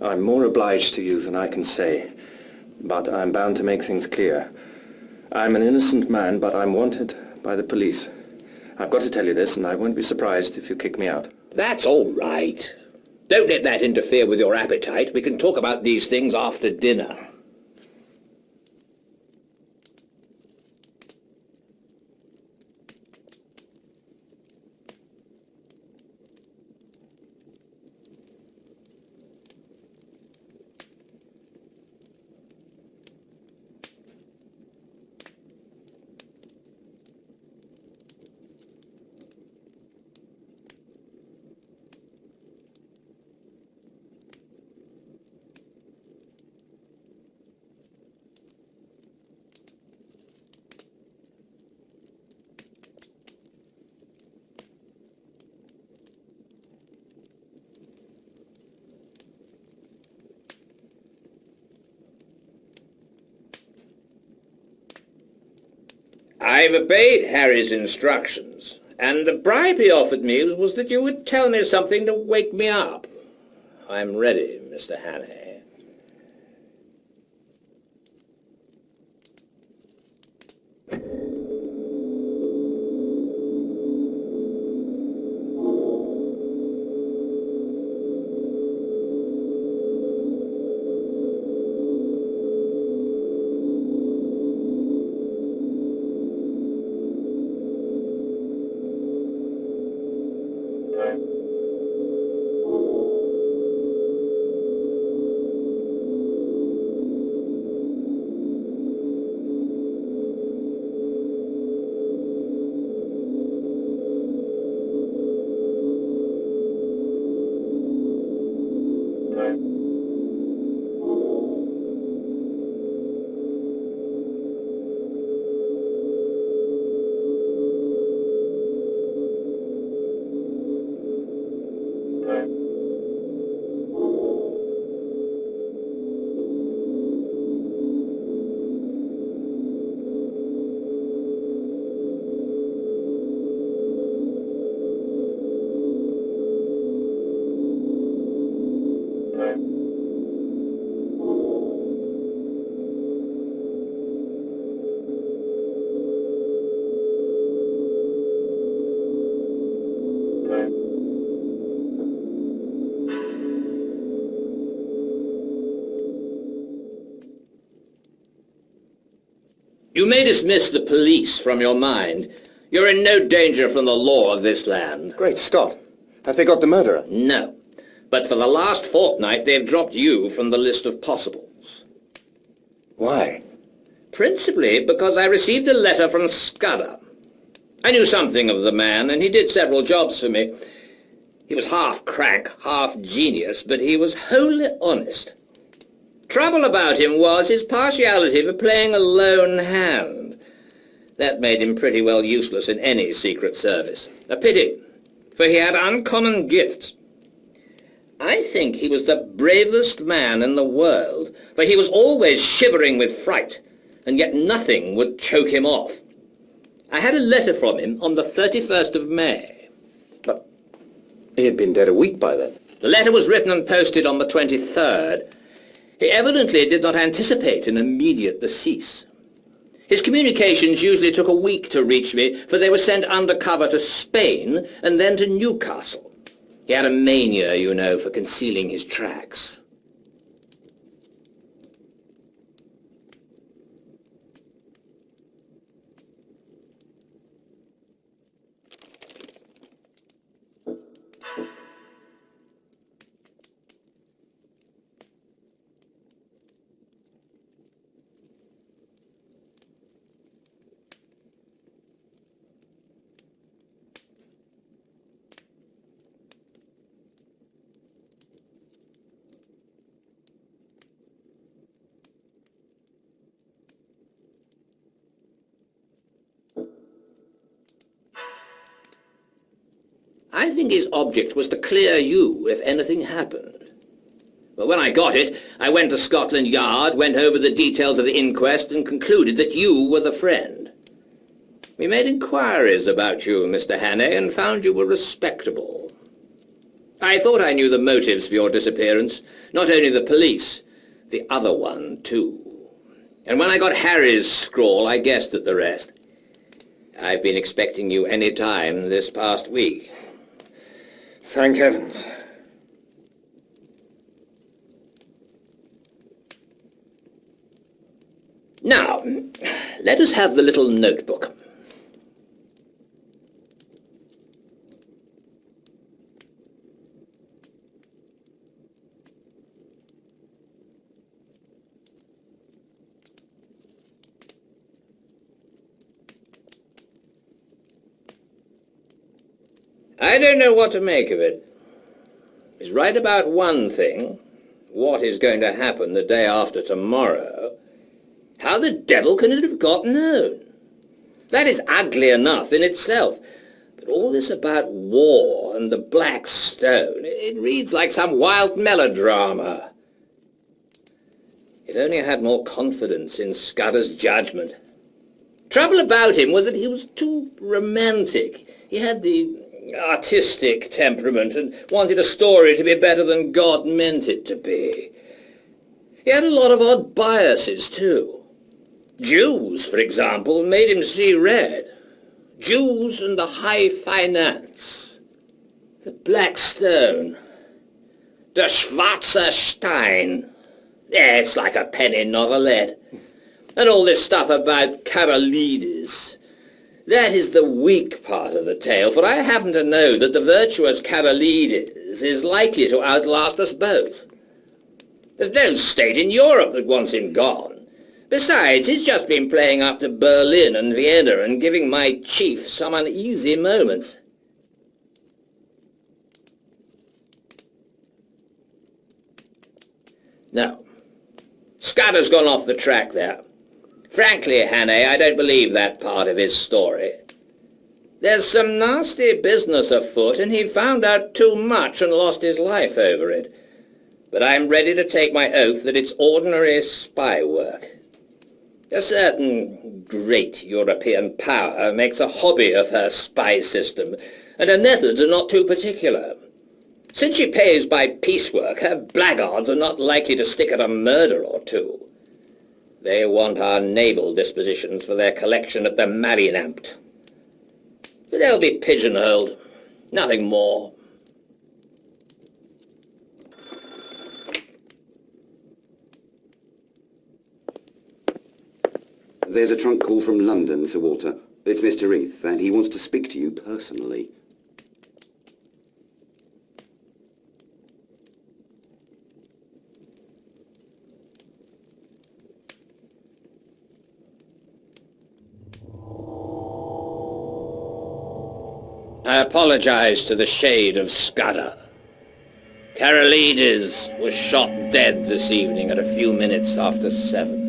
I'm more obliged to you than I can say, but I'm bound to make things clear. I'm an innocent man, but I'm wanted by the police. I've got to tell you this, and I won't be surprised if you kick me out. That's all right. Don't let that interfere with your appetite. We can talk about these things after dinner. I've obeyed Harry's instructions, and the bribe he offered me was that you would tell me something to wake me up. I'm ready, Mr. Hannay. You may dismiss the police from your mind. You're in no danger from the law of this land. Great Scott! Have they got the murderer? No. But for the last fortnight, they've dropped you from the list of possibles. Why? Principally because I received a letter from Scudder. I knew something of the man, and he did several jobs for me. He was half crank, half genius, but he was wholly honest. Trouble about him was his partiality for playing a lone hand. That made him pretty well useless in any secret service. A pity, for he had uncommon gifts. I think he was the bravest man in the world, for he was always shivering with fright, and yet nothing would choke him off. I had a letter from him on the 31st of May. But he had been dead a week by then. The letter was written and posted on the 23rd. He evidently did not anticipate an immediate decease. His communications usually took a week to reach me, for they were sent undercover to Spain and then to Newcastle. He had a mania, you know, for concealing his tracks. I think his object was to clear you if anything happened. But when I got it, I went to Scotland Yard, went over the details of the inquest, and concluded that you were the friend. We made inquiries about you, Mr. Hannay, and found you were respectable. I thought I knew the motives for your disappearance. Not only the police, the other one, too. And when I got Harry's scrawl, I guessed at the rest. I've been expecting you any time this past week. Thank heavens. Now, let us have the little notebook. I don't know what to make of it. He's right about one thing. What is going to happen the day after tomorrow? How the devil can it have got known? That is ugly enough in itself. But all this about war and the Black Stone, it reads like some wild melodrama. If only I had more confidence in Scudder's judgment. Trouble about him was that he was too romantic. He had the artistic temperament and wanted a story to be better than God meant it to be. He had a lot of odd biases, too. Jews, for example, made him see red. Jews and the high finance. The Black Stone. Der Schwarze Stein. Yeah, it's like a penny novelette. And all this stuff about Karolides. That is the weak part of the tale, for I happen to know that the virtuous Karolides is likely to outlast us both. There's no state in Europe that wants him gone. Besides, he's just been playing up to Berlin and Vienna and giving my chief some uneasy moments. Now, Scudder's gone off the track there. Frankly, Hannay, I don't believe that part of his story. There's some nasty business afoot, and he found out too much and lost his life over it. But I'm ready to take my oath that it's ordinary spy work. A certain great European power makes a hobby of her spy system, and her methods are not too particular. Since she pays by piecework, her blackguards are not likely to stick at a murder or two. They want our naval dispositions for their collection at the Marineamt. But they'll be pigeonholed, nothing more. There's a trunk call from London, Sir Walter. It's Mr. Reith, and he wants to speak to you personally. I apologize to the shade of Scudder. Karolides was shot dead this evening at a few minutes after 7.